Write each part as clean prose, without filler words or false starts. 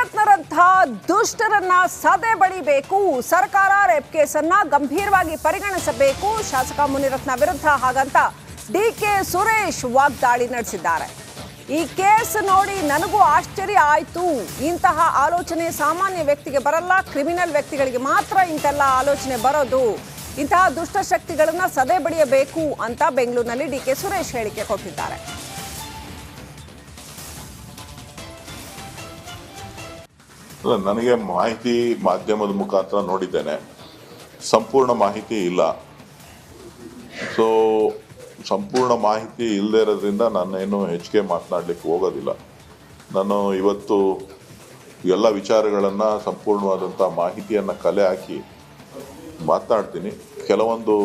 ಮುನಿರತ್ನರಂತಹ ದುಷ್ಟರನ್ನ ಸದೆ ಬಡಿಬೇಕು. ಸರ್ಕಾರ ರೇಪ್ ಕೇಸನ್ನ ಗಂಭೀರವಾಗಿ ಪರಿಗಣಿಸಬೇಕು. ಶಾಸಕ ಮುನಿರತ್ನ ವಿರುದ್ಧ ಹಾಗಂತ ಡಿಕೆ ಸುರೇಶ್ ವಾಗ್ದಾಳಿ ನಡೆಸಿದ್ದಾರೆ. ಈ ಕೇಸ್ ನೋಡಿ ನನಗೂ ಆಶ್ಚರ್ಯ ಆಯ್ತು. ಇಂತಹ ಆಲೋಚನೆ ಸಾಮಾನ್ಯ ವ್ಯಕ್ತಿಗೆ ಬರಲ್ಲ, ಕ್ರಿಮಿನಲ್ ವ್ಯಕ್ತಿಗಳಿಗೆ ಮಾತ್ರ ಇಂತೆಲ್ಲ ಆಲೋಚನೆ ಬರೋದು. ಇಂತಹ ದುಷ್ಟ ಶಕ್ತಿಗಳನ್ನ ಸದೆ ಬಡಿಯಬೇಕು ಅಂತ ಬೆಂಗಳೂರಿನಲ್ಲಿ ಡಿಕೆ ಸುರೇಶ್ ಹೇಳಿಕೆ ಕೊಟ್ಟಿದ್ದಾರೆ. ನನಗೆ ಮಾಹಿತಿ ಮಾಧ್ಯಮದ ಮುಖಾಂತರ ನೋಡಿದ್ದೇನೆ, ಸಂಪೂರ್ಣ ಮಾಹಿತಿ ಇಲ್ಲ. ಸೊ ಸಂಪೂರ್ಣ ಮಾಹಿತಿ ಇಲ್ಲದೆ ಇರೋದ್ರಿಂದ ನಾನೇನು ಹೆಚ್ಚಿಗೆ ಮಾತನಾಡಲಿಕ್ಕೆ ಹೋಗೋದಿಲ್ಲ. ನಾನು ಇವತ್ತು ಎಲ್ಲ ವಿಚಾರಗಳನ್ನು ಸಂಪೂರ್ಣವಾದಂಥ ಮಾಹಿತಿಯನ್ನು ಕಲೆ ಹಾಕಿ ಮಾತನಾಡ್ತೀನಿ. ಕೆಲವೊಂದು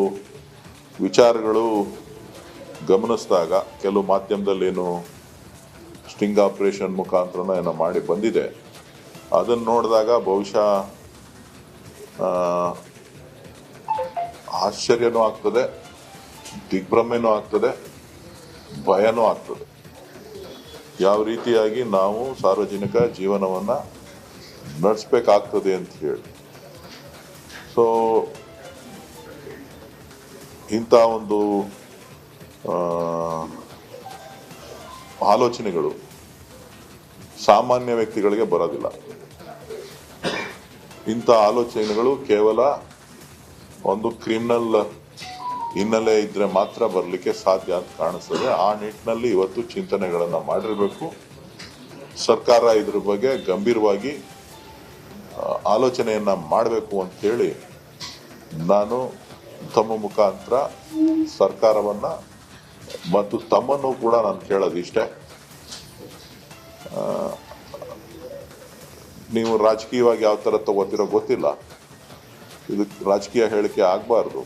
ವಿಚಾರಗಳು ಗಮನಿಸಿದಾಗ ಕೆಲವು ಮಾಧ್ಯಮದಲ್ಲೇನು ಸ್ಟಿಂಗ್ ಆಪರೇಷನ್ ಮುಖಾಂತರ ಏನೋ ಮಾಡಿ ಬಂದಿದೆ, ಅದನ್ನು ನೋಡಿದಾಗ ಬಹುಶಃ ಆಶ್ಚರ್ಯನೂ ಆಗ್ತದೆ, ದಿಗ್ಭ್ರಮೆನೂ ಆಗ್ತದೆ, ಭಯನೂ ಆಗ್ತದೆ. ಯಾವ ರೀತಿಯಾಗಿ ನಾವು ಸಾರ್ವಜನಿಕ ಜೀವನವನ್ನು ನಡೆಸಬೇಕಾಗ್ತದೆ ಅಂತ ಹೇಳಿ. ಸೊ ಇಂಥ ಒಂದು ಆಲೋಚನೆಗಳು ಸಾಮಾನ್ಯ ವ್ಯಕ್ತಿಗಳಿಗೆ ಬರೋದಿಲ್ಲ. ಇಂಥ ಆಲೋಚನೆಗಳು ಕೇವಲ ಒಂದು ಕ್ರಿಮಿನಲ್ ಹಿನ್ನೆಲೆ ಇದ್ರೆ ಮಾತ್ರ ಬರಲಿಕ್ಕೆ ಸಾಧ್ಯ ಅಂತ ಕಾಣಿಸ್ತದೆ. ಆ ನಿಟ್ಟಿನಲ್ಲಿ ಇವತ್ತು ಚಿಂತನೆಗಳನ್ನು ಮಾಡಿರಬೇಕು. ಸರ್ಕಾರ ಇದ್ರ ಬಗ್ಗೆ ಗಂಭೀರವಾಗಿ ಆಲೋಚನೆಯನ್ನ ಮಾಡಬೇಕು ಅಂತ ಹೇಳಿ ನಾನು ತಮ್ಮ ಮುಖಾಂತರ ಸರ್ಕಾರವನ್ನ ಮತ್ತು ತಮ್ಮನ್ನು ಕೂಡ ನಾನು ಕೇಳೋದಿಷ್ಟೇ. ನೀವು ರಾಜಕೀಯವಾಗಿ ಯಾವ ಥರ ತಗೋತಿರೋ ಗೊತ್ತಿಲ್ಲ, ಇದು ರಾಜಕೀಯ ಹೇಳಿಕೆ ಆಗಬಾರ್ದು.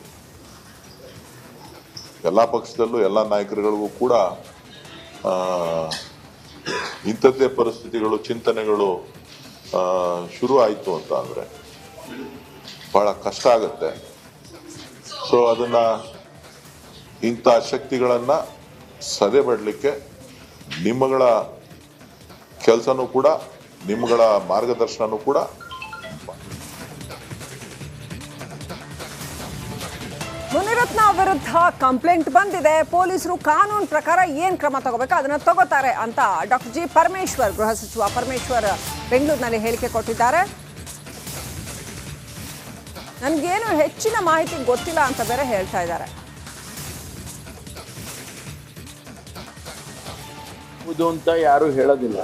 ಎಲ್ಲ ಪಕ್ಷದಲ್ಲೂ ಎಲ್ಲ ನಾಯಕರುಗಳಿಗೂ ಕೂಡ ಇಂಥದ್ದೇ ಪರಿಸ್ಥಿತಿಗಳು, ಚಿಂತನೆಗಳು ಶುರು ಆಯಿತು ಅಂತ ಅಂದರೆ ಬಹಳ ಕಷ್ಟ ಆಗುತ್ತೆ. ಸೊ ಅದನ್ನ ಇಂಥ ಶಕ್ತಿಗಳನ್ನು ಸದೆ ಬಡಲಿಕ್ಕೆ ನಿಮ್ಮಗಳ ಕೆಲಸನೂ ಕೂಡ, ನಿಮ್ಮಗಳ ಮಾರ್ಗದರ್ಶನನೂ ಕೂಡ. ಮುನಿರತ್ನ ವಿರುದ್ಧ ಕಂಪ್ಲೇಂಟ್ ಬಂದಿದೆ. ಪೊಲೀಸರು ಕಾನೂನು ಪ್ರಕಾರ ಏನ್ ಕ್ರಮ ತಗೋಬೇಕು ಅದನ್ನ ತಗೋತಾರೆ ಅಂತ ಡಾಕ್ಟರ್ ಜಿ ಪರಮೇಶ್ವರ್, ಗೃಹ ಸಚಿವ ಪರಮೇಶ್ವರ್ ಬೆಂಗಳೂರಿನಲ್ಲಿ ಹೇಳಿಕೆ ಕೊಟ್ಟಿದ್ದಾರೆ. ನನ್ಗೇನು ಹೆಚ್ಚಿನ ಮಾಹಿತಿ ಗೊತ್ತಿಲ್ಲ ಅಂತ ಬೇರೆ ಹೇಳ್ತಾ ಇದ್ದಾರೆ. ಅಂತ ಯಾರು ಹೇಳೋದಿಲ್ಲ,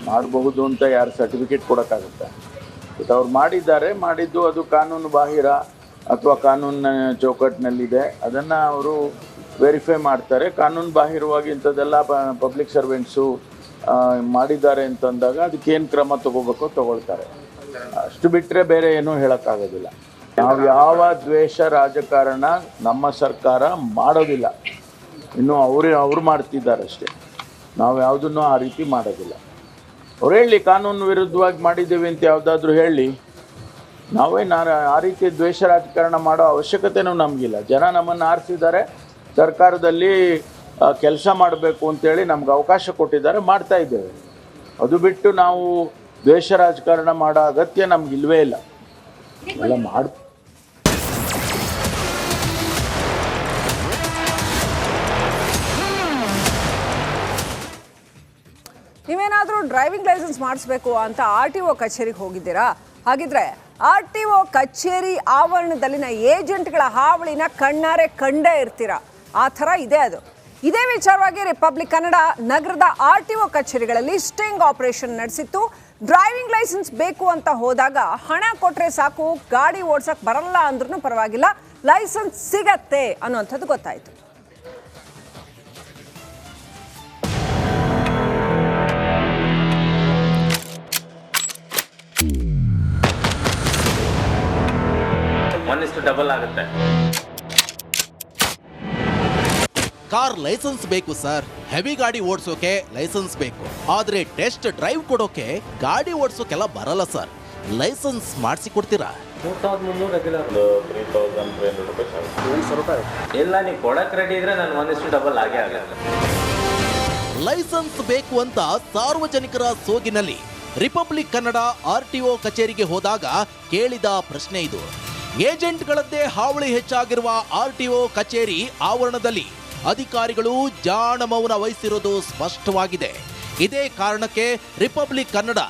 ಮಾಡಬಹುದು ಅಂತ ಯಾರು ಸರ್ಟಿಫಿಕೇಟ್ ಕೊಡೋಕ್ಕಾಗುತ್ತೆ. ಬಟ್ ಅವ್ರು ಮಾಡಿದ್ದು ಅದು ಕಾನೂನು ಬಾಹಿರ ಅಥವಾ ಕಾನೂನಿನ ಚೌಕಟ್ಟಿನಲ್ಲಿದೆ, ಅದನ್ನು ಅವರು ವೆರಿಫೈ ಮಾಡ್ತಾರೆ. ಕಾನೂನು ಬಾಹಿರವಾಗಿ ಇಂಥದ್ದೆಲ್ಲ ಪಬ್ಲಿಕ್ ಸರ್ವೆಂಟ್ಸು ಮಾಡಿದ್ದಾರೆ ಅಂತಂದಾಗ ಅದಕ್ಕೇನು ಕ್ರಮ ತಗೋಬೇಕೋ ತಗೊಳ್ತಾರೆ. ಅಷ್ಟು ಬಿಟ್ಟರೆ ಬೇರೆ ಏನೂ ಹೇಳೋಕ್ಕಾಗೋದಿಲ್ಲ. ನಾವು ಯಾವ ದ್ವೇಷ ರಾಜಕಾರಣ ನಮ್ಮ ಸರ್ಕಾರ ಮಾಡೋದಿಲ್ಲ. ಇನ್ನು ಅವರು ಮಾಡ್ತಿದ್ದಾರೆ ಅಷ್ಟೇ, ನಾವು ಯಾವುದನ್ನು ಆ ರೀತಿ ಮಾಡೋದಿಲ್ಲ. ಅವ್ರು ಹೇಳಿ ಕಾನೂನು ವಿರುದ್ಧವಾಗಿ ಮಾಡಿದ್ದೀವಿ ಅಂತ ಯಾವುದಾದ್ರೂ ಹೇಳಿ. ನಾನು ಆ ರೀತಿ ದ್ವೇಷ ರಾಜಕಾರಣ ಮಾಡೋ ಅವಶ್ಯಕತೆನೂ ನಮಗಿಲ್ಲ. ಜನ ನಮ್ಮನ್ನು ಆರಿಸಿದ್ದಾರೆ, ಸರ್ಕಾರದಲ್ಲಿ ಕೆಲಸ ಮಾಡಬೇಕು ಅಂತೇಳಿ ನಮ್ಗೆ ಅವಕಾಶ ಕೊಟ್ಟಿದ್ದಾರೆ, ಮಾಡ್ತಾ ಇದ್ದೇವೆ. ಅದು ಬಿಟ್ಟು ನಾವು ದ್ವೇಷ ರಾಜಕಾರಣ ಮಾಡೋ ಅಗತ್ಯ ನಮಗಿಲ್ವೇ ಇಲ್ಲ. ಎಲ್ಲ ನೀವೇನಾದರೂ ಡ್ರೈವಿಂಗ್ ಲೈಸೆನ್ಸ್ ಮಾಡಿಸ್ಬೇಕು ಅಂತ RTO ಕಚೇರಿಗೆ ಹೋಗಿದ್ದೀರಾ? ಹಾಗಿದ್ರೆ RTO ಕಚೇರಿ ಆವರಣದಲ್ಲಿನ ಏಜೆಂಟ್ಗಳ ಹಾವಳಿನ ಕಣ್ಣಾರೆ ಕಂಡೇ ಇರ್ತೀರಾ. ಆ ಥರ ಇದೆ ಅದು. ಇದೇ ವಿಚಾರವಾಗಿ ರಿಪಬ್ಲಿಕ್ ಕನ್ನಡ ನಗರದ RTO ಕಚೇರಿಗಳಲ್ಲಿ ಸ್ಟಿಂಗ್ ಆಪರೇಷನ್ ನಡೆಸಿತ್ತು. ಡ್ರೈವಿಂಗ್ ಲೈಸೆನ್ಸ್ ಬೇಕು ಅಂತ ಹೋದಾಗ ಹಣ ಕೊಟ್ಟರೆ ಸಾಕು, ಗಾಡಿ ಓಡ್ಸಕ್ಕೆ ಬರಲ್ಲ ಅಂದ್ರೂ ಪರವಾಗಿಲ್ಲ, ಲೈಸೆನ್ಸ್ ಸಿಗತ್ತೆ ಅನ್ನುವಂಥದ್ದು ಗೊತ್ತಾಯಿತು. ಡಬಲ್ ಆಗುತ್ತೆ. ಕಾರ್ ಲೈಸೆನ್ಸ್ ಬೇಕು ಸರ್, ಹೆವಿ ಗಾಡಿ ಓಡಿಸೋಕೆ ಲೈಸೆನ್ಸ್ ಬೇಕು, ಆದ್ರೆ ಟೆಸ್ಟ್ ಡ್ರೈವ್ ಕೊಡೋಕೆ ಗಾಡಿ ಓಡಿಸೋಕೆಲ್ಲ ಬರಲ್ಲ ಸರ್. ಲೈಸೆನ್ಸ್ ಮಾಡಿಸಿ ಕೊಡ್ತೀರಾ? 2300 ರೆಗ್ಯುಲರ್ 3300 ರೂಪಾಯಿ. ಇಲ್ಲ, ನೀವು ಕೊಡಕ್ ರೆಡಿ ಇದ್ರೆ ನಾನು 1:ಡಬಲ್ ಆಗೇ ಆಗುತ್ತೆ. ಲೈಸೆನ್ಸ್ ಬೇಕು ಅಂತ ಸಾರ್ವಜನಿಕರ ಸೋಗಿನಲ್ಲಿ ರಿಪಬ್ಲಿಕ್ ಕನ್ನಡ RTO ಕಚೇರಿಗೆ ಹೋದಾಗ ಕೇಳಿದ ಪ್ರಶ್ನೆ ಇದು. ಏಜೆಂಟ್ಗಳದ್ದೇ ಹಾವಳಿ ಹೆಚ್ಚಾಗಿರುವ RTO ಕಚೇರಿ ಆವರಣದಲ್ಲಿ ಅಧಿಕಾರಿಗಳು ಜಾಣ ಮೌನ ವಹಿಸಿರೋದು ಸ್ಪಷ್ಟವಾಗಿದೆ. ಇದೇ ಕಾರಣಕ್ಕೆ ರಿಪಬ್ಲಿಕ್ ಕನ್ನಡ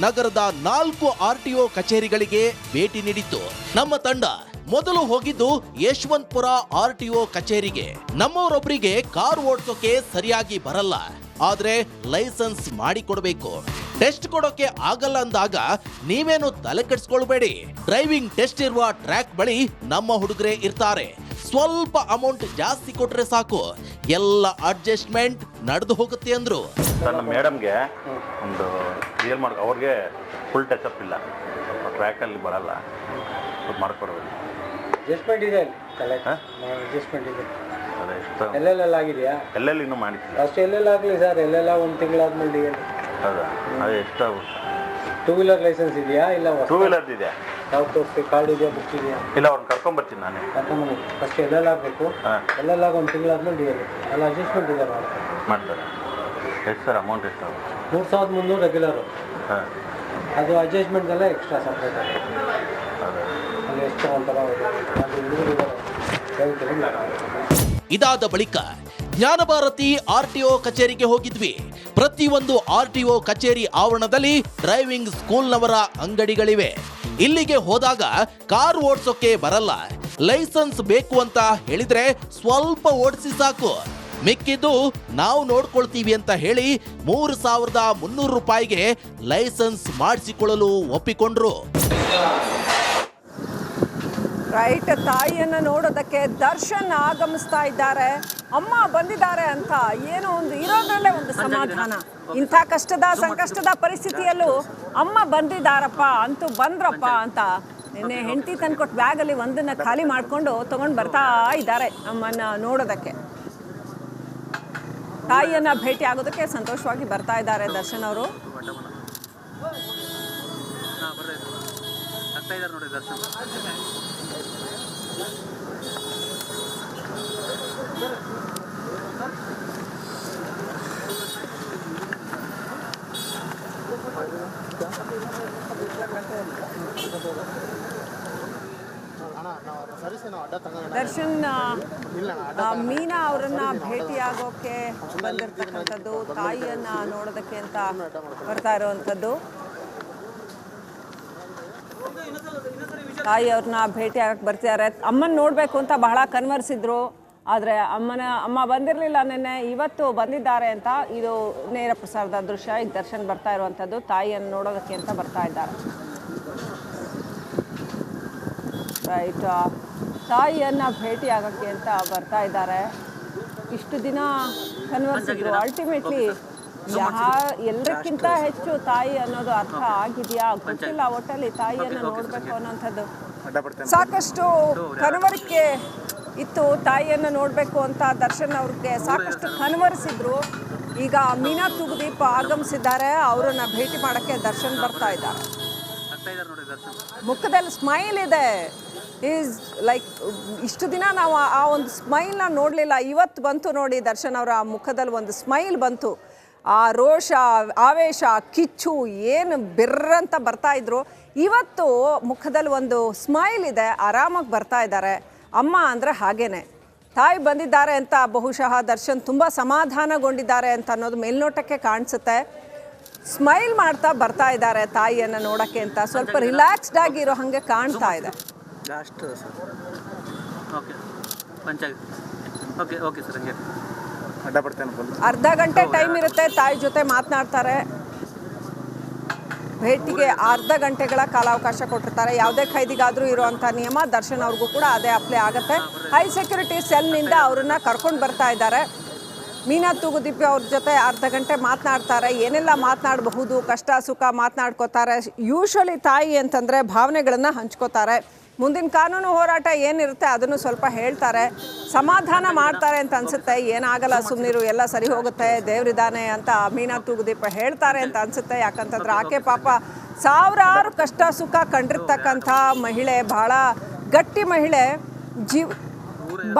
ನಗರದ 4 RTO ಕಚೇರಿಗಳಿಗೆ ಭೇಟಿ ನೀಡಿತ್ತು. ನಮ್ಮ ತಂಡ ಮೊದಲು ಹೋಗಿದ್ದು ಯಶವಂತಪುರ RTO ಕಚೇರಿಗೆ. ನಮ್ಮವರೊಬ್ಬರಿಗೆ ಕಾರ್ ಓಡಿಸೋಕೆ ಸರಿಯಾಗಿ ಬರಲ್ಲ, ಆದ್ರೆ ಲೈಸೆನ್ಸ್ ಮಾಡಿಕೊಡ್ಬೇಕು. ಟೆಸ್ಟ್ ಕೊಡೋಕೆ ಆಗಲ್ಲ ಅಂದಾಗ ನೀವೇನು ತಲೆ ಕೆಡಿಸ್ಕೊಳ್ಬೇಡಿ. ಡ್ರೈವಿಂಗ್ ಟೆಸ್ಟ್ ಇರುವ ಟ್ರ್ಯಾಕ್ ಬಳಿ ನಮ್ಮ ಹುಡುಗರೇ ಇರ್ತಾರೆ. ಸ್ವಲ್ಪ ಅಮೌಂಟ್ ಜಾಸ್ತಿ ಕೊಟ್ರೆ ಸಾಕು, ಎಲ್ಲ ಅಡ್ಜಸ್ಟ್ಮೆಂಟ್ ನಡೆದು ಹೋಗುತ್ತೆ ಅಂದ್ರು. ನನ್ನ ಮೇಡಮ್ಗೆ ಒಂದು ರಿಯಲ್ ಮಾಡಿ ಅವ್ರಿಗೆ ಫುಲ್ ಟಚ್ ಅಪ್ ಇಲ್ಲ, ಸ್ವಲ್ಪ ಟ್ರ್ಯಾಕಲ್ಲಿ ಬರಲ್ಲ, ಸ್ವಲ್ಪ ಮಾಡ್ಕೊಡ್ಬೇಕು. ಅಡ್ಜಸ್ಟ್ಮೆಂಟ್ ಇದೆ ಅಡ್ಜಸ್ಟ್ಮೆಂಟ್ ಇದೆ. ಅದೇ ಎಷ್ಟು ಎಲ್ಲೆಲ್ಲ ಆಗಿದೆಯಾ? ಎಲ್ಲೆಲ್ಲಿ ಇನ್ನೂ ಮಾಡಿಸಿಲ್ಲ. ಅಷ್ಟು ಎಲ್ಲೆಲ್ಲ ಆಗಲಿ ಸರ್, ಎಲ್ಲೆಲ್ಲ ಒಂದು ತಿಂಗಳಾದ್ಮೇಲೆ ಡಿ ಎಲ್. ಹೌದಾ? ಅದೇ ಎಷ್ಟಾಗುತ್ತೆ? 2 ವೀಲರ್ ಲೈಸೆನ್ಸ್ ಇದೆಯಾ? ಇಲ್ಲ 2 ವೀಲರ್ದು ಇದೆ. ಯಾವ ತೋರಿಸಿ? ಕಾರ್ಡ್ ಇದೆಯಾ? ಬುಕ್ ಇದೆಯಾ? ಇಲ್ಲ, ಅವ್ರನ್ನ ಕರ್ಕೊಂಬರ್ತೀನಿ ನಾನೇ. ಕರ್ಕೊಂಬನ್ನಿ. ಫಸ್ಟ್ ಎಲ್ಲೆಲ್ಲ ಆಗಬೇಕು, ಎಲ್ಲೆಲ್ಲ ಒಂದು ತಿಂಗಳಾದ್ಮೇಲೆ ಡಿ ಎಲ್. ಎಲ್ಲ ಅಡ್ಜಸ್ಟ್ಮೆಂಟ್ ಇದೆ ಮಾಡ್ತಾರೆ. ಎಷ್ಟು ಸರ್ ಅಮೌಂಟ್ ಎಷ್ಟಾಗುತ್ತೆ? 3300 ರೆಗ್ಯುಲರು. ಹಾಂ, ಅದು ಅಡ್ಜಸ್ಟ್ಮೆಂಟ್ದೆಲ್ಲ ಎಕ್ಸ್ಟ್ರಾ ಸಪ್ರೇಟ್ ಆಗಿ. ಹೌದಾ? ಅಲ್ಲಿ ಎಷ್ಟು ಒಂಥರ ಇದಾದ ಬಳಿಕ ಜ್ಞಾನಭಾರತಿ RTO ಕಚೇರಿಗೆ ಹೋಗಿದ್ವಿ. ಪ್ರತಿಯೊಂದು RTO ಕಚೇರಿ ಆವರಣದಲ್ಲಿ ಡ್ರೈವಿಂಗ್ ಸ್ಕೂಲ್ನವರ ಅಂಗಡಿಗಳಿವೆ. ಇಲ್ಲಿಗೆ ಹೋದಾಗ ಕಾರ್ ಓಡಿಸೋಕೆ ಬರಲ್ಲ, ಲೈಸೆನ್ಸ್ ಬೇಕು ಅಂತ ಹೇಳಿದ್ರೆ ಸ್ವಲ್ಪ ಓಡಿಸಿ ಸಾಕು, ಮಿಕ್ಕಿದ್ದು ನಾವು ನೋಡ್ಕೊಳ್ತೀವಿ ಅಂತ ಹೇಳಿ 3300 ರೂಪಾಯಿಗೆ ಲೈಸೆನ್ಸ್ ಮಾಡಿಸಿಕೊಳ್ಳಲು ಒಪ್ಪಿಕೊಂಡ್ರು. ರೈಟ್, ತಾಯಿಯನ್ನ ನೋಡೋದಕ್ಕೆ ದರ್ಶನ್ ಆಗಮಿಸ್ತಾ ಇದ್ದಾರೆ. ಅಮ್ಮ ಬಂದಿದ್ದಾರೆ ಅಂತ ಏನೋ ಒಂದು ಇರೋದ್ರಲ್ಲೇ ಒಂದು ಸಮಾಧಾನ. ಇಂಥ ಸಂಕಷ್ಟದ ಪರಿಸ್ಥಿತಿಯಲ್ಲೂ ಅಮ್ಮ ಬಂದಿದ್ದಾರಪ್ಪ, ಅಂತೂ ಬಂದ್ರಪ್ಪ ಅಂತ ನಿನ್ನೆ ಹೆಂಡತಿ ತಂದ್ಕೊಟ್ಟು ಬ್ಯಾಗಲ್ಲಿ ಒಂದನ್ನ ಖಾಲಿ ಮಾಡಿಕೊಂಡು ತಗೊಂಡು ಬರ್ತಾ ಇದ್ದಾರೆ ಅಮ್ಮನ ನೋಡೋದಕ್ಕೆ. ತಾಯಿಯನ್ನ ಭೇಟಿ ಆಗೋದಕ್ಕೆ ಸಂತೋಷವಾಗಿ ಬರ್ತಾ ಇದ್ದಾರೆ ದರ್ಶನ್ ಅವರು. ದರ್ಶನ್ ಮೀನಾ ಅವರನ್ನ ಭೇಟಿಯಾಗೋಕೆ ಬಂದಿರ್ತಕ್ಕಂಥದ್ದು, ತಾಯಿಯನ್ನ ನೋಡೋದಕ್ಕೆ ಅಂತ ಬರ್ತಾ ಇರುವಂಥದ್ದು. ತಾಯಿ ಅವ್ರನ್ನ ಭೇಟಿ ಆಗಕ್ಕೆ ಬರ್ತಿದ್ದಾರೆ. ಅಮ್ಮನ ನೋಡಬೇಕು ಅಂತ ಬಹಳ ಕನ್ವರ್ಸಿದ್ರು, ಆದರೆ ಅಮ್ಮ ಬಂದಿರಲಿಲ್ಲ ನಿನ್ನೆ, ಇವತ್ತು ಬಂದಿದ್ದಾರೆ ಅಂತ. ಇದು ನೇರ ಪ್ರಸಾರದ ದೃಶ್ಯ. ಈಗ ದರ್ಶನ್ ಬರ್ತಾ ಇರುವಂಥದ್ದು ತಾಯಿಯನ್ನು ನೋಡೋದಕ್ಕೆ ಅಂತ ಬರ್ತಾ ಇದ್ದಾರೆ. ರೈಟ್, ತಾಯಿಯನ್ನ ಭೇಟಿ ಆಗೋಕ್ಕೆ ಅಂತ ಬರ್ತಾ ಇದ್ದಾರೆ. ಇಷ್ಟು ದಿನ ಕನ್ವರ್ಸಿದ್ರು, ಅಲ್ಟಿಮೇಟ್ಲಿ ಎಲ್ಲರಿಗಿಂತ ಹೆಚ್ಚು ತಾಯಿ ಅನ್ನೋದು ಅರ್ಥ ಆಗಿದೆಯಾ ಗೊತ್ತಿಲ್ಲ. ಒಟ್ಟಲ್ಲಿ ತಾಯಿಯನ್ನು ನೋಡಬೇಕು ಅನ್ನೋಂಥದ್ದು ಸಾಕಷ್ಟು ಕನವರಿಕೆ ಇತ್ತು. ತಾಯಿಯನ್ನು ನೋಡಬೇಕು ಅಂತ ದರ್ಶನ್ ಅವ್ರಿಗೆ ಸಾಕಷ್ಟು ಕನ್ವರ್ಸಿದ್ರು. ಈಗ ಮೀನಾ ತೂಗುದೀಪ್ ಆಗಮಿಸಿದ್ದಾರೆ, ಅವರನ್ನ ಭೇಟಿ ಮಾಡೋಕ್ಕೆ ದರ್ಶನ್ ಬರ್ತಾ ಇದ್ದಾರೆ. ಮುಖದಲ್ಲಿ ಸ್ಮೈಲ್ ಇದೆ. ಈಸ್ ಲೈಕ್ ಇಷ್ಟು ದಿನ ನಾವು ಆ ಒಂದು ಸ್ಮೈಲ್ನ ನೋಡಲಿಲ್ಲ, ಇವತ್ತು ಬಂತು ನೋಡಿ ದರ್ಶನ್ ಅವರ ಮುಖದಲ್ಲಿ ಒಂದು ಸ್ಮೈಲ್ ಬಂತು. ಆ ರೋಷ, ಆವೇಶ, ಕಿಚ್ಚು ಏನು ಬಿರ್ರಂತ ಬರ್ತಾ ಇದ್ರು, ಇವತ್ತು ಮುಖದಲ್ಲಿ ಒಂದು ಸ್ಮೈಲ್ ಇದೆ, ಆರಾಮಾಗಿ ಬರ್ತಾ ಇದ್ದಾರೆ. ಅಮ್ಮ ಅಂದರೆ ಹಾಗೇನೆ, ತಾಯಿ ಬಂದಿದ್ದಾರೆ ಅಂತ ಬಹುಶಃ ದರ್ಶನ್ ತುಂಬ ಸಮಾಧಾನಗೊಂಡಿದ್ದಾರೆ ಅಂತ ಅನ್ನೋದು ಮೇಲ್ನೋಟಕ್ಕೆ ಕಾಣಿಸುತ್ತೆ. ಸ್ಮೈಲ್ ಮಾಡ್ತಾ ಬರ್ತಾ ಇದ್ದಾರೆ ತಾಯಿಯನ್ನು ನೋಡೋಕ್ಕೆ ಅಂತ. ಸ್ವಲ್ಪ ರಿಲ್ಯಾಕ್ಸ್ಡ್ ಆಗಿರೋ ಹಾಗೆ ಕಾಣ್ತಾ ಇದೆ. ಅರ್ಧ ಗಂಟೆ ಟೈಮ್ ಇರುತ್ತೆ, ತಾಯಿ ಜೊತೆ ಮಾತನಾಡ್ತಾರೆ. ಭೇಟಿಗೆ ಅರ್ಧ ಗಂಟೆಗಳ ಕಾಲಾವಕಾಶ ಕೊಟ್ಟಿರ್ತಾರೆ. ಯಾವುದೇ ಖೈದಿಗಾದರೂ ಇರುವಂಥ ನಿಯಮ ದರ್ಶನ್ ಅವ್ರಿಗೂ ಕೂಡ ಅದೇ ಅಪ್ಲೈ ಆಗುತ್ತೆ. ಹೈ ಸೆಕ್ಯೂರಿಟಿ ಸೆಲ್ನಿಂದ ಅವ್ರನ್ನ ಕರ್ಕೊಂಡು ಬರ್ತಾ ಇದ್ದಾರೆ. ಮೀನಾ ತೂಗುದೀಪ್ ಅವ್ರ ಜೊತೆ ಅರ್ಧ ಗಂಟೆ ಮಾತನಾಡ್ತಾರೆ. ಏನೆಲ್ಲ ಮಾತನಾಡಬಹುದು, ಕಷ್ಟ ಸುಖ ಮಾತನಾಡ್ಕೋತಾರೆ. ಯೂಶ್ವಲಿ ತಾಯಿ ಅಂತಂದರೆ ಭಾವನೆಗಳನ್ನು ಹಂಚ್ಕೋತಾರೆ. ಮುಂದಿನ ಕಾನೂನು ಹೋರಾಟ ಏನಿರುತ್ತೆ ಅದನ್ನು ಸ್ವಲ್ಪ ಹೇಳ್ತಾರೆ, ಸಮಾಧಾನ ಮಾಡ್ತಾರೆ ಅಂತ ಅನ್ಸುತ್ತೆ. ಏನಾಗಲ್ಲ, ಸುಮ್ಮನಿರು, ಎಲ್ಲ ಸರಿ ಹೋಗುತ್ತೆ, ದೇವರಿದ್ದಾನೆ ಅಂತ ಮೀನಾ ತೂಗುದೀಪ ಹೇಳ್ತಾರೆ ಅಂತ ಅನ್ಸುತ್ತೆ. ಯಾಕಂತಂದ್ರೆ ಆಕೆ ಪಾಪ ಸಾವಿರಾರು ಕಷ್ಟ ಸುಖ ಕಂಡಿರ್ತಕ್ಕಂಥ ಮಹಿಳೆ, ಬಹಳ ಗಟ್ಟಿ ಮಹಿಳೆ,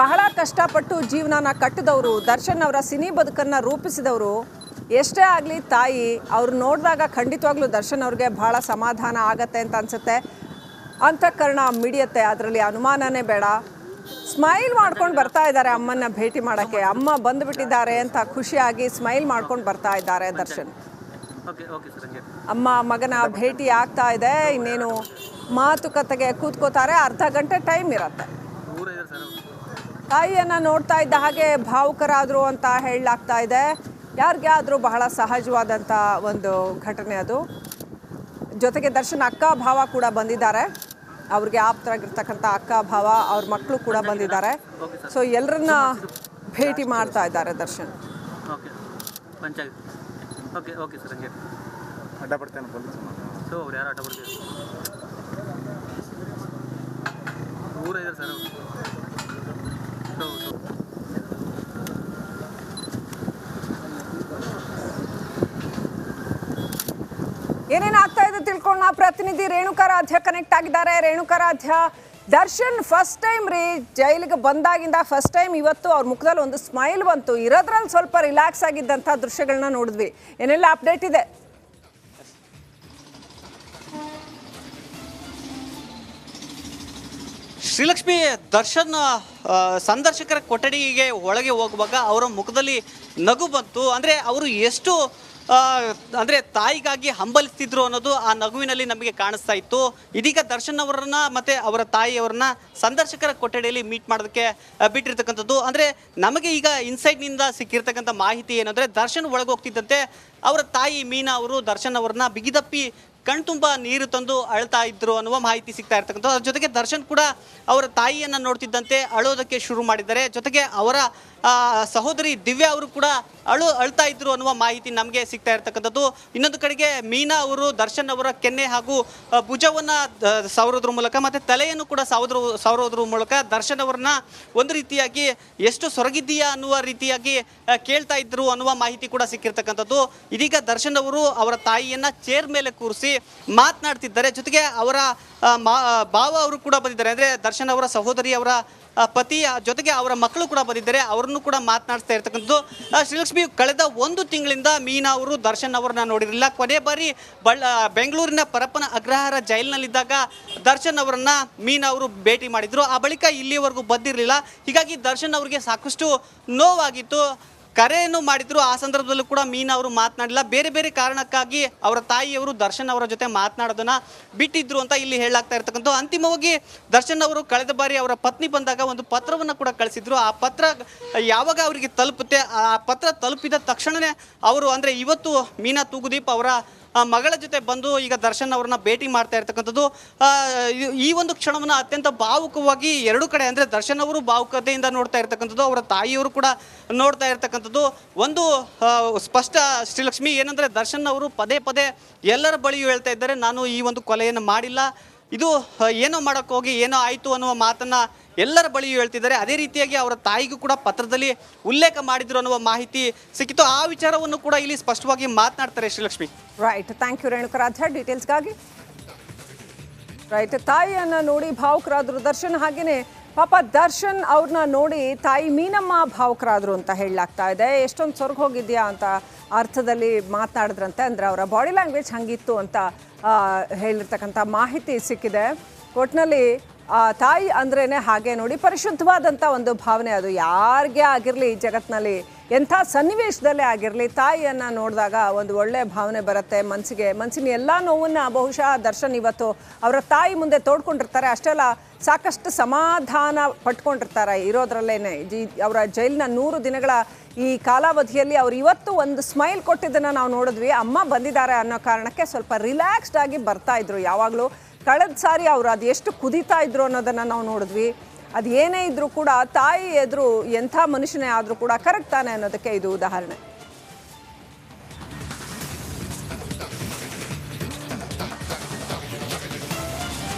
ಬಹಳ ಕಷ್ಟಪಟ್ಟು ಜೀವನನ ಕಟ್ಟಿದವರು, ದರ್ಶನ್ ಅವರ ಸಿನಿ ಬದುಕನ್ನು ರೂಪಿಸಿದವರು. ಎಷ್ಟೇ ಆಗಲಿ ತಾಯಿ ಅವ್ರು ನೋಡಿದಾಗ ಖಂಡಿತವಾಗ್ಲೂ ದರ್ಶನ್ ಅವ್ರಿಗೆ ಭಾಳ ಸಮಾಧಾನ ಆಗತ್ತೆ ಅಂತ ಅನಿಸುತ್ತೆ. ಅಂತಃಕರಣ ಮಿಡಿಯುತ್ತೆ, ಅದರಲ್ಲಿ ಅನುಮಾನನೇ ಬೇಡ. ಸ್ಮೈಲ್ ಮಾಡ್ಕೊಂಡು ಬರ್ತಾ ಇದ್ದಾರೆ ಅಮ್ಮನ್ನ ಭೇಟಿ ಮಾಡೋಕ್ಕೆ. ಅಮ್ಮ ಬಂದುಬಿಟ್ಟಿದ್ದಾರೆ ಅಂತ ಖುಷಿಯಾಗಿ ಸ್ಮೈಲ್ ಮಾಡ್ಕೊಂಡು ಬರ್ತಾ ಇದ್ದಾರೆ ದರ್ಶನ್. ಅಮ್ಮ ಮಗನ ಭೇಟಿ ಆಗ್ತಾ ಇದೆ. ಇನ್ನೇನು ಮಾತುಕತೆಗೆ ಕೂತ್ಕೋತಾರೆ. ಅರ್ಧ ಗಂಟೆ ಟೈಮ್ ಇರುತ್ತೆ. ತಾಯಿಯನ್ನು ನೋಡ್ತಾ ಇದ್ದ ಹಾಗೆ ಭಾವುಕರಾದರು ಅಂತ ಹೇಳಲಾಗ್ತಾ ಇದೆ. ಯಾರಿಗೆ ಆದರೂ ಬಹಳ ಸಹಜವಾದಂಥ ಒಂದು ಘಟನೆ ಅದು. ಜೊತೆಗೆ ದರ್ಶನ್ ಅಕ್ಕ ಭಾವ ಕೂಡ ಬಂದಿದ್ದಾರೆ. ಅವ್ರಿಗೆ ಆಪ್ತರಾಗಿರ್ತಕ್ಕಂಥ ಅಕ್ಕ ಭಾವ, ಅವ್ರ ಮಕ್ಕಳು ಕೂಡ ಬಂದಿದ್ದಾರೆ. ಸೊ ಎಲ್ಲರನ್ನ ಭೇಟಿ ಮಾಡ್ತಾ ಇದ್ದಾರೆ ದರ್ಶನ್. ಏನೇನಾಗ್ತಾ ಇದೆ ತಿಳ್ಕೊಳ್ಳೋಣ. ಪ್ರತಿನಿಧಿ ರೇಣುಕಾರಾಧ್ಯ ಕನೆಕ್ಟ್ ಆಗಿದ್ದಾರೆ. ರೇಣುಕಾರಾಧ್ಯ, ದರ್ಶನ್ ಫಸ್ಟ್ ಟೈಮ್ ರೀ ಜೈಲಿಗೆ ಬಂದಾಗಿಂದ ಫಸ್ಟ್ ಟೈಮ್ ಇವತ್ತು ಅವ್ರ ಮುಖದಲ್ಲಿ ಒಂದು ಸ್ಮೈಲ್ ಬಂತು. ಇರೋದ್ರಲ್ಲಿ ಸ್ವಲ್ಪ ರಿಲ್ಯಾಕ್ಸ್ ಆಗಿದ್ದಂಥ ದೃಶ್ಯಗಳನ್ನ ನೋಡಿದ್ವಿ. ಏನೆಲ್ಲ ಅಪ್ಡೇಟ್ ಇದೆ? ಶ್ರೀಲಕ್ಷ್ಮಿ, ದರ್ಶನ್ ಸಂದರ್ಶಕರ ಕೊಠಡಿಗೆ ಒಳಗೆ ಹೋಗುವಾಗ ಅವರ ಮುಖದಲ್ಲಿ ನಗು ಬಂತು. ಅಂದರೆ ಅವರು ಎಷ್ಟು ಅಂದರೆ ತಾಯಿಗಾಗಿ ಹಂಬಲಿಸ್ತಿದ್ರು ಅನ್ನೋದು ಆ ನಗುವಿನಲ್ಲಿ ನಮಗೆ ಕಾಣಿಸ್ತಾ ಇತ್ತು. ಇದೀಗ ದರ್ಶನ್ ಅವರನ್ನ ಮತ್ತು ಅವರ ತಾಯಿಯವರನ್ನ ಸಂದರ್ಶಕರ ಕೊಠಡಿಯಲ್ಲಿ ಮೀಟ್ ಮಾಡೋದಕ್ಕೆ ಬಿಟ್ಟಿರ್ತಕ್ಕಂಥದ್ದು. ಅಂದರೆ ನಮಗೆ ಈಗ ಇನ್ಸೈಡ್ನಿಂದ ಸಿಕ್ಕಿರ್ತಕ್ಕಂಥ ಮಾಹಿತಿ ಏನಂದರೆ, ದರ್ಶನ್ ಒಳಗೆ ಹೋಗ್ತಿದ್ದಂತೆ ಅವರ ತಾಯಿ ಮೀನಾ ಅವರು ದರ್ಶನ್ ಅವರನ್ನ ಬಿಗಿದಪ್ಪಿ ಕಣ್ತುಂಬ ನೀರು ತಂದು ಅಳ್ತಾ ಇದ್ರು ಅನ್ನುವ ಮಾಹಿತಿ ಸಿಗ್ತಾ ಇರ್ತಕ್ಕಂಥದ್ದು. ಅದ್ರ ಜೊತೆಗೆ ದರ್ಶನ್ ಕೂಡ ಅವರ ತಾಯಿಯನ್ನು ನೋಡ್ತಿದ್ದಂತೆ ಅಳೋದಕ್ಕೆ ಶುರು ಮಾಡಿದ್ದಾರೆ. ಜೊತೆಗೆ ಅವರ ಸಹೋದರಿ ದಿವ್ಯಾ ಅವರು ಕೂಡ ಅಳ್ತಾ ಇದ್ರು ಅನ್ನುವ ಮಾಹಿತಿ ನಮಗೆ ಸಿಗ್ತಾ ಇರ್ತಕ್ಕಂಥದ್ದು. ಇನ್ನೊಂದು ಕಡೆಗೆ ಮೀನಾ ಅವರು ದರ್ಶನ್ ಅವರ ಕೆನ್ನೆ ಹಾಗೂ ಭುಜವನ್ನು ಸವರೋದ್ರ ಮೂಲಕ ಮತ್ತು ತಲೆಯನ್ನು ಕೂಡ ಸವರೋದ್ರ ಮೂಲಕ ದರ್ಶನ್ ಅವರನ್ನ ಒಂದು ರೀತಿಯಾಗಿ ಎಷ್ಟು ಸೊರಗಿದ್ದೀಯಾ ಅನ್ನುವ ರೀತಿಯಾಗಿ ಕೇಳ್ತಾ ಇದ್ರು ಅನ್ನುವ ಮಾಹಿತಿ ಕೂಡ ಸಿಕ್ಕಿರ್ತಕ್ಕಂಥದ್ದು. ಇದೀಗ ದರ್ಶನ್ ಅವರು ಅವರ ತಾಯಿಯನ್ನ ಚೇರ್ ಮೇಲೆ ಕೂರಿಸಿ ಮಾತನಾಡ್ತಿದ್ದಾರೆ. ಜೊತೆಗೆ ಅವರ ಭಾವ ಅವರು ಕೂಡ ಬಂದಿದ್ದಾರೆ. ಅಂದರೆ ದರ್ಶನ್ ಅವರ ಸಹೋದರಿ ಅವರ ಪತಿ ಜೊತೆಗೆ ಅವರ ಮಕ್ಕಳು ಕೂಡ ಬಂದಿದ್ದಾರೆ. ಅವರನ್ನು ಕೂಡ ಮಾತನಾಡಿಸ್ತಾ ಇರ್ತಕ್ಕಂಥದ್ದು. ಶ್ರೀಲಕ್ಷ್ಮಿ, ಕಳೆದ 1 ತಿಂಗಳಿಂದ ಮೀನಾ ಅವರು ದರ್ಶನ್ ಅವರನ್ನ ನೋಡಿರಲಿಲ್ಲ. ಕೊನೆ ಬಾರಿ ಬೆಂಗಳೂರಿನ ಪರಪ್ಪನ ಅಗ್ರಹಾರ ಜೈಲಿನಲ್ಲಿದ್ದಾಗ ದರ್ಶನ್ ಅವರನ್ನ ಮೀನಾ ಅವರು ಭೇಟಿ ಮಾಡಿದ್ರು. ಆ ಬಳಿಕ ಇಲ್ಲಿವರೆಗೂ ಬಂದಿರಲಿಲ್ಲ. ಹೀಗಾಗಿ ದರ್ಶನ್ ಅವರಿಗೆ ಸಾಕಷ್ಟು ನೋವಾಗಿತ್ತು. ಕರೆಯನ್ನು ಮಾಡಿದ್ರು. ಆ ಸಂದರ್ಭದಲ್ಲೂ ಕೂಡ ಮೀನಾ ಅವರು ಮಾತನಾಡಿಲ್ಲ. ಬೇರೆ ಬೇರೆ ಕಾರಣಕ್ಕಾಗಿ ಅವರ ತಾಯಿಯವರು ದರ್ಶನ್ ಅವರ ಜೊತೆ ಮಾತನಾಡೋದನ್ನ ಬಿಟ್ಟಿದ್ರು ಅಂತ ಇಲ್ಲಿ ಹೇಳಲಾಗ್ತಾ ಇರ್ತಕ್ಕಂಥ. ಅಂತಿಮವಾಗಿ ದರ್ಶನ್ ಅವರು ಕಳೆದ ಬಾರಿ ಅವರ ಪತ್ನಿ ಬಂದಾಗ ಒಂದು ಪತ್ರವನ್ನು ಕೂಡ ಕಳಿಸಿದ್ರು. ಆ ಪತ್ರ ಯಾವಾಗ ಅವರಿಗೆ ತಲುಪುತ್ತೆ, ಆ ಪತ್ರ ತಲುಪಿದ ತಕ್ಷಣವೇ ಅವರು, ಅಂದರೆ ಇವತ್ತು ಮೀನಾ ತೂಗುದೀಪ್ ಅವರ ಮಗಳ ಜೊತೆ ಬಂದು ಈಗ ದರ್ಶನ್ ಅವ್ರನ್ನ ಭೇಟಿ ಮಾಡ್ತಾ ಇರ್ತಕ್ಕಂಥದ್ದು. ಈ ಒಂದು ಕ್ಷಣವನ್ನು ಅತ್ಯಂತ ಭಾವುಕವಾಗಿ ಎರಡು ಕಡೆ, ಅಂದರೆ ದರ್ಶನ್ ಅವರು ಭಾವುಕತೆಯಿಂದ ನೋಡ್ತಾ ಇರ್ತಕ್ಕಂಥದ್ದು, ಅವರ ತಾಯಿಯವರು ಕೂಡ ನೋಡ್ತಾ ಇರ್ತಕ್ಕಂಥದ್ದು. ಒಂದು ಸ್ಪಷ್ಟ ಶ್ರೀಲಕ್ಷ್ಮಿ ಏನಂದರೆ, ದರ್ಶನ್ ಅವರು ಪದೇ ಪದೇ ಎಲ್ಲರ ಬಳಿಯೂ ಹೇಳ್ತಾ ಇದ್ದಾರೆ, ನಾನು ಈ ಒಂದು ಕೊಲೆಯನ್ನು ಮಾಡಿಲ್ಲ, ಇದು ಏನೋ ಮಾಡೋಕ್ಕೋಗಿ ಏನೋ ಆಯಿತು ಅನ್ನುವ ಮಾತನ್ನು ಎಲ್ಲರ ಬಳಿಯೂ ಹೇಳ್ತಿದ್ದಾರೆ. ಅದೇ ರೀತಿಯಾಗಿ ಅವರ ತಾಯಿಗೂ ಕೂಡ ಪತ್ರದಲ್ಲಿ ಉಲ್ಲೇಖ ಮಾಡಿದ್ರು ಅನ್ನುವ ಮಾಹಿತಿ ಸಿಕ್ಕಿತ್ತು. ಆ ವಿಚಾರವನ್ನು ಕೂಡ ಇಲ್ಲಿ ಸ್ಪಷ್ಟವಾಗಿ ಮಾತನಾಡ್ತಾರೆ Srilakshmi. Right, thank you Renukaradhya ಡೀಟೇಲ್ಸ್ಗಾಗಿ. ರೈಟ್, ತಾಯಿಯನ್ನು ನೋಡಿ ಭಾವುಕರಾದರು ದರ್ಶನ್. ಹಾಗೆಯೇ ಪಾಪ ದರ್ಶನ್ ಅವ್ರನ್ನ ನೋಡಿ ತಾಯಿ ಮೀನಮ್ಮ ಭಾವುಕರಾದರು ಅಂತ ಹೇಳಲಾಗ್ತಾ ಇದೆ. ಎಷ್ಟೊಂದು ಸೊರ್ಗ ಹೋಗಿದ್ಯಾ ಅಂತ ಅರ್ಥದಲ್ಲಿ ಮಾತನಾಡಿದ್ರಂತೆ. ಅಂದರೆ ಅವರ ಬಾಡಿ ಲ್ಯಾಂಗ್ವೇಜ್ ಹಂಗಿತ್ತು ಅಂತ ಹೇಳಿರ್ತಕ್ಕಂಥ ಮಾಹಿತಿ ಸಿಕ್ಕಿದೆ. ಒಟ್ಟಿನಲ್ಲಿ ತಾಯಿ ಅಂದ್ರೇ ಹಾಗೆ ನೋಡಿ, ಪರಿಶುದ್ಧವಾದಂಥ ಒಂದು ಭಾವನೆ ಅದು. ಯಾರಿಗೆ ಆಗಿರಲಿ ಜಗತ್ತಿನಲ್ಲಿ, ಎಂಥ ಸನ್ನಿವೇಶದಲ್ಲೇ ಆಗಿರಲಿ, ತಾಯಿಯನ್ನು ನೋಡಿದಾಗ ಒಂದು ಒಳ್ಳೆಯ ಭಾವನೆ ಬರುತ್ತೆ ಮನಸ್ಸಿಗೆ. ಮನಸ್ಸಿನ ಎಲ್ಲ ನೋವನ್ನು ಬಹುಶಃ ದರ್ಶನ್ ಇವತ್ತು ಅವರ ತಾಯಿ ಮುಂದೆ ತೋಡ್ಕೊಂಡಿರ್ತಾರೆ. ಅಷ್ಟೆಲ್ಲ ಸಾಕಷ್ಟು ಸಮಾಧಾನ ಪಟ್ಕೊಂಡಿರ್ತಾರೆ ಇರೋದ್ರಲ್ಲೇ. ಅವರ ಜೈಲಿನ 100 ದಿನಗಳ ಈ ಕಾಲಾವಧಿಯಲ್ಲಿ ಅವರು ಇವತ್ತು ಒಂದು ಸ್ಮೈಲ್ ಕೊಟ್ಟಿದ್ದನ್ನು ನಾವು ನೋಡಿದ್ವಿ. ಅಮ್ಮ ಬಂದಿದ್ದಾರೆ ಅನ್ನೋ ಕಾರಣಕ್ಕೆ ಸ್ವಲ್ಪ ರಿಲ್ಯಾಕ್ಸ್ಡ್ ಆಗಿ ಬರ್ತಾ ಇದ್ರು. ಯಾವಾಗಲೂ ಕಳೆದ ಸಾರಿ ಅವರು ಅದು ಎಷ್ಟು ಕುದೀತಾ ಇದ್ರು ಅನ್ನೋದನ್ನು ನಾವು ನೋಡಿದ್ವಿ. ಅದು ಏನೇ ಇದ್ರೂ ಕೂಡ ತಾಯಿ ಎದುರು ಎಂಥ ಮನುಷ್ಯನೇ ಆದರೂ ಕೂಡ ಕರೆಕ್ಟ್ ತಾನೆ ಅನ್ನೋದಕ್ಕೆ ಇದು ಉದಾಹರಣೆ.